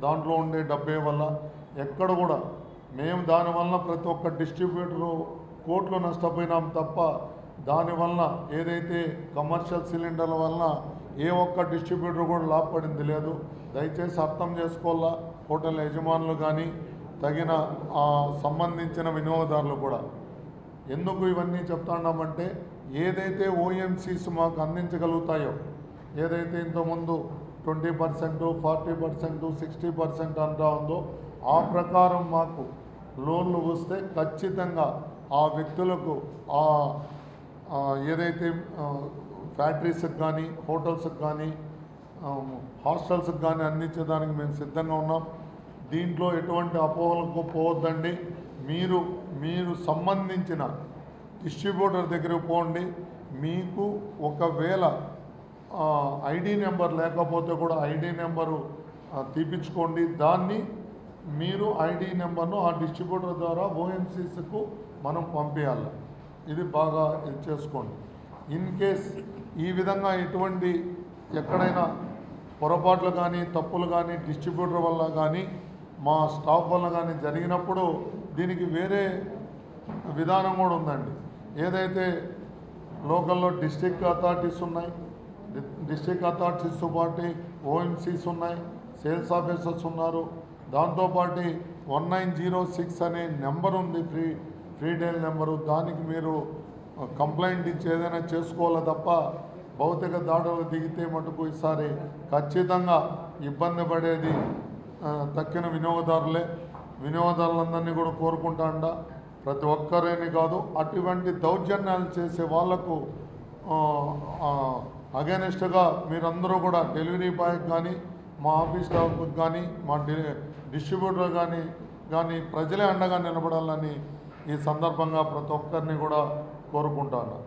దాంట్లో ఉండే డబ్బే వల్ల ఎక్కడ కూడా మేము దానివల్ల ప్రతి ఒక్క డిస్ట్రిబ్యూటరు కోట్లు నష్టపోయినాం తప్ప దానివల్ల ఏదైతే కమర్షియల్ సిలిండర్ల వలన ఏ ఒక్క డిస్ట్రిబ్యూటర్ కూడా లాభపడింది లేదు. దయచేసి అర్థం చేసుకోవాలా హోటల్ యజమానులు కానీ తగిన సంబంధించిన వినియోగదారులు కూడా. ఎందుకు ఇవన్నీ చెప్తున్నామంటే ఏదైతే ఓఎంసీస్ మాకు అందించగలుగుతాయో, ఏదైతే ఇంతకుముందు 20%, 40%, 60% అంటా ఉందో ఆ ప్రకారం మాకు లోన్లు వస్తే ఖచ్చితంగా ఆ వ్యక్తులకు ఏదైతే ఫ్యాక్టరీస్కి కానీ హోటల్స్కి కానీ హాస్టల్స్కి కానీ అందించేదానికి మేము సిద్ధంగా ఉన్నాం. దీంట్లో ఎటువంటి అపోహలకు పోవద్దండి. మీరు సంబంధించిన డిస్ట్రిబ్యూటర్ దగ్గరకు పోండి. మీకు ఒకవేళ ఐడి నెంబర్ లేకపోతే కూడా ఐడి నెంబరు తీపించుకోండి. దాన్ని మీరు ఐడి నెంబర్ను ఆ డిస్ట్రిబ్యూటర్ ద్వారా ఓఎంసీస్కు మనం పంపించాలి. ఇది బాగా ఇది చేసుకోండి. ఇన్ కేస్ ఈ విధంగా ఎటువంటి ఎక్కడైనా పొరపాట్లు కానీ తప్పులు కానీ డిస్ట్రిబ్యూటర్ వల్ల కానీ మా స్టాఫ్ వల్ల కానీ జరిగినప్పుడు దీనికి వేరే విధానం కూడా ఉందండి. ఏదైతే లోకల్లో డిస్ట్రిక్ట్ అథారిటీస్ ఉన్నాయి, డిస్ట్రిక్ట్ అథారిటీస్తో పాటు ఓఎంసీస్ ఉన్నాయి, సేల్స్ ఆఫీసర్స్ ఉన్నారు. దాంతోపాటు 1906 అనే నెంబర్ ఉంది, ఫ్రీ డైల్ నెంబరు. దానికి మీరు కంప్లైంట్ ఇచ్చి ఏదైనా చేసుకోవాలి తప్ప భౌతిక దాడులు దిగితే మటుకు ఈసారి ఖచ్చితంగా ఇబ్బంది పడేది తక్కిన వినియోగదారులందరినీ కూడా కోరుకుంటా ప్రతి ఒక్కరేని కాదు, అటువంటి దౌర్జన్యాలు చేసే వాళ్లకు అగైనెస్ట్గా మీరందరూ కూడా డెలివరీ బాయ్కి కానీ మా ఆఫీస్ స్టాఫ్కి కానీ మా డిస్ట్రిబ్యూటర్ కానీ ప్రజలే అండగా నిలబడాలని ఈ సందర్భంగా ప్రతి ఒక్కరిని కూడా కోరుకుంటాను.